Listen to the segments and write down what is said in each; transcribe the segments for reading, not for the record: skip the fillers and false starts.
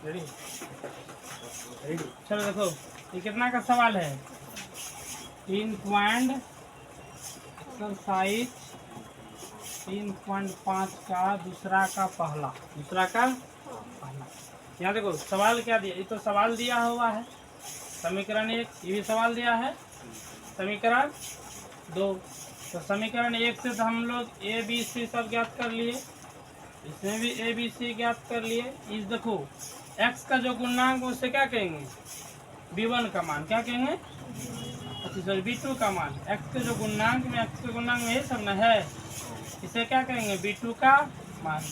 Ready ready. चलो देखो ये कितना का सवाल है, 3 पॉइंट एक्सरसाइज 3.5 का दूसरा का पहला यहाँ देखो सवाल क्या दिया, ये तो सवाल दिया हुआ है समीकरण 1, ये भी सवाल दिया है समीकरण 2। तो समीकरण 1 से तो हम लोग ए बी सी सब ज्ञात कर लिए, इसमें भी ए बी सी ज्ञात कर लिए। इस देखो x का जो गुणांक उसे क्या कहेंगे, b1 का मान क्या कहेंगे, अच्छा सॉरी b2 का मान। x के जो गुणांक में x के गुणांक में ये सब न है, इसे क्या कहेंगे b2 का मान।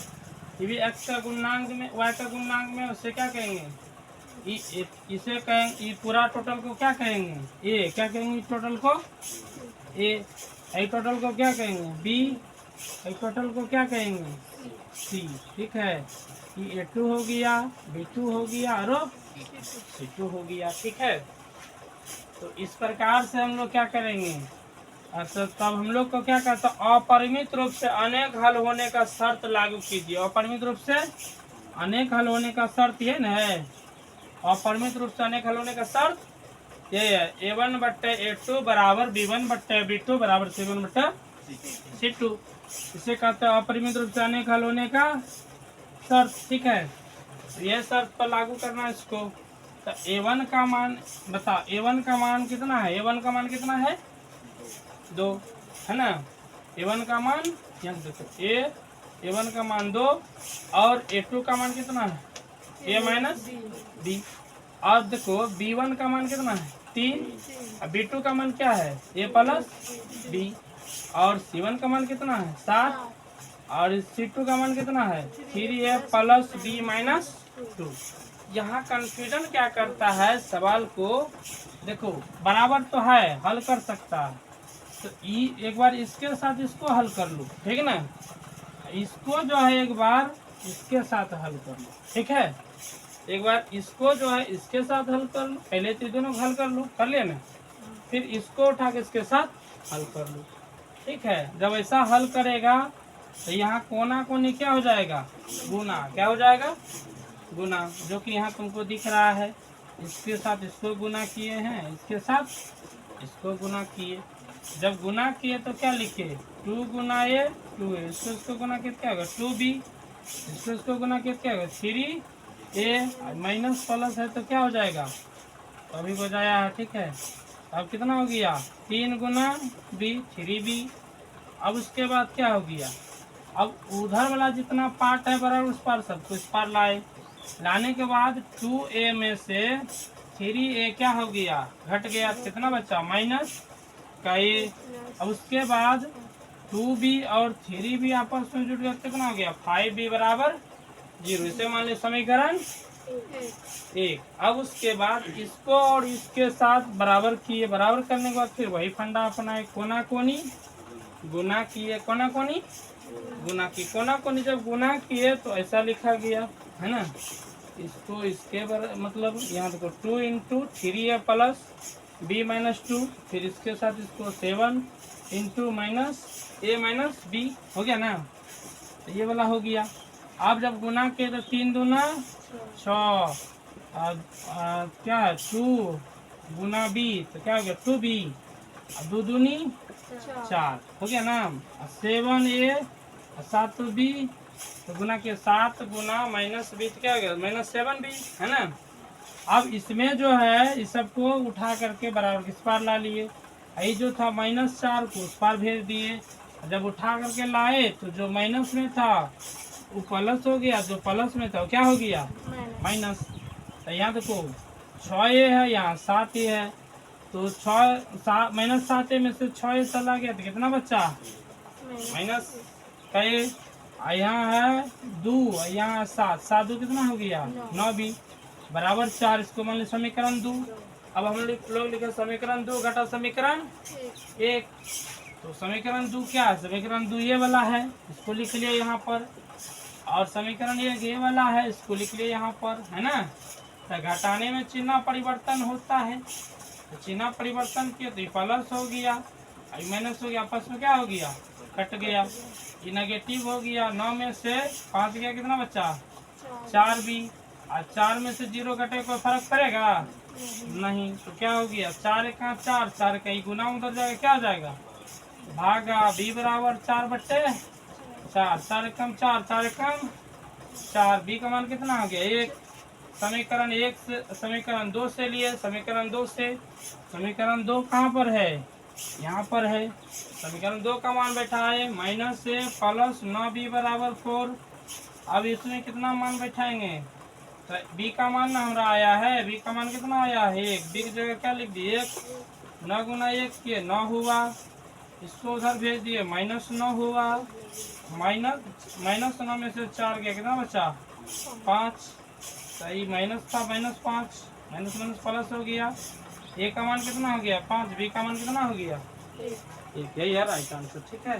ये भी x का गुणांक में y का गुणांक में उसे क्या कहेंगे, इसे कहेंगे, ये पूरा टोटल को क्या कहेंगे ए, क्या कहेंगे टोटल को ए, टोटल को क्या कहेंगे बी, टोटल को क्या कहेंगे सी। ठीक है, ये A2 हो गया, B2 हो गया और C2 हो गया। ठीक है, तो इस प्रकार से हम लोग क्या करेंगे, अच्छा तब हम लोग को क्या कहता है, अपरिमित रूप से अनेक हल होने का शर्त लागू कीजिए। अपरिमित रूप से अनेक हल होने का शर्त ये न है, अपरिमित रूप से अनेक हल होने का शर्त ये है, A1 बट्टे A2 बराबर B1 बट्टे B2 बराबर C1 बट्टे C2। इसे कहते हैं अपरिमित रूप से अनेक हल होने का शर्त। ठीक है, तो यह शर्त पर लागू करना है इसको। तो A1 का मान बता, A1 का मान कितना है, A1 का मान कितना है 2 है ना। A1 का मान यहाँ देखो A1 का मान 2 और A2 का मान कितना है A माइनस B। और देखो B1 का मान कितना है 3 और B2 का मान क्या है A प्लस B और C1 का मान कितना है 7 और C2 का मान कितना है 3A प्लस B माइनस 2। यहाँ कंफ्यूजन क्या करता है, सवाल को देखो बराबर तो है, हल कर सकता है, तो एक बार इसके साथ इसको हल कर लो, ठीक है ना, इसको जो है एक बार इसके साथ हल कर लो। ठीक है, एक बार इसको जो है इसके साथ हल कर लो, पहले तो दोनों हल कर लो, कर लिया ना, फिर इसको उठा के इसके साथ हल कर लो। ठीक है, जब ऐसा हल करेगा तो यहाँ कोना कोनी क्या हो जाएगा गुना, क्या हो जाएगा गुना, जो कि यहाँ तुमको दिख रहा है, इसके साथ इसको गुना किए हैं, इसके साथ इसको गुना किए। जब गुना किए तो क्या लिखे 2 गुना A 2A, इसको गुना किए क्या होगा 2B, इसको गुना किए क्या होगा 3A माइनस प्लस है तो क्या हो जाएगा, तो अभी बजाया है। ठीक है, अब कितना हो गया 3 गुना B 3B। अब उसके बाद क्या हो गया, अब उधर वाला जितना पार्ट है बराबर उस पार सबको इस पार लाए, लाने के बाद 2A में से 3A क्या हो गया घट गया, कितना बचा माइनस का A। अब उसके बाद 2B और 3B आपस में जुड़ गया, कितना हो गया 5B बराबर 0। इसे मान लीजिए समीकरण 1। अब उसके बाद इसको और इसके साथ बराबर किए, बराबर करने के बाद फिर वही फंडा अपनाए, कोना कोनी गुना किए, कोना कोनी गुना की, कोना कोनी जब गुना किए तो ऐसा लिखा गया है ना, इसको इसके मतलब यहाँ देखो 2 into 3A plus B minus 2, फिर इसके साथ इसको 7 into minus A minus B हो गया ना, तो ये वाला हो गया। अब जब गुना किए तो 3 दूना 6 क्या है 2 गुना B तो क्या हो गया 2B, 2 दूनी 4 हो गया ना, 7A 7B तो गुना के 7 गुना माइनस B तो क्या हो गया माइनस 7B है ना। अब इसमें जो है इस सबको उठा करके बराबर किस पार ला लिए, यही जो था माइनस 4 को उस पार भेज दिए, जब उठा करके लाए तो जो माइनस में था वो प्लस हो गया, जो प्लस में था वो क्या हो गया माइनस। तो यहाँ देखो 6A है, यहाँ 7A है, तो 6 माइनस 7A में से 6A चला गया तो कितना बच्चा माइनस का A, यहाँ है 2 यहाँ 7 7 2 कितना हो गया 9B बराबर 4। इसको मान लीजिए समीकरण 2। अब हम लोग लिखे समीकरण 2 घटा समीकरण 1, तो समीकरण 2 क्या है, समीकरण 2 ये वाला है, इसको लिख लिया यहाँ पर, और समीकरण 1 ये वाला है, इसको लिख लिया यहाँ पर है ना। तो घटाने में चिन्ह परिवर्तन होता है, तो चिन्ह परिवर्तन किया तो प्लस हो गया, माइनस हो गया, आपस में क्या हो गया कट गया, ये नेगेटिव हो गया। 9 में से 5 गया कितना बचा 4B, आज 4 में से 0 घटे कोई फर्क पड़ेगा नहीं। तो क्या हो गया 4 एक 4, 4 कहीं गुना उधर जाएगा, क्या आ जाएगा भागा b बराबर 4/4, 4 एकम 4, 4 एकम 4, b का मान कितना हो गया 1। समीकरण 1 से समीकरण 2 से लिए, समीकरण 2 से समीकरण 2 कहाँ पर है, यहाँ पर है। समीकरण 2 का मान बैठा है माइनस से प्लस 9b बराबर 4। अब इसमें कितना मान बैठाएंगे, तो b का मान ना हमारा आया है, b का मान कितना आया है 1, b की जगह क्या लिख दिए 1, 9 गुना 1 किए 9 हुआ, इसको उधर भेज दिए -9 हुआ, माइनस 9 में से 4 गया कितना बचा 5, सही माइनस था -5, माइनस माइनस प्लस हो गया। a का मान कितना हो गया 5, b का मान कितना हो गया 1। यही है राइट आंसर, ठीक है।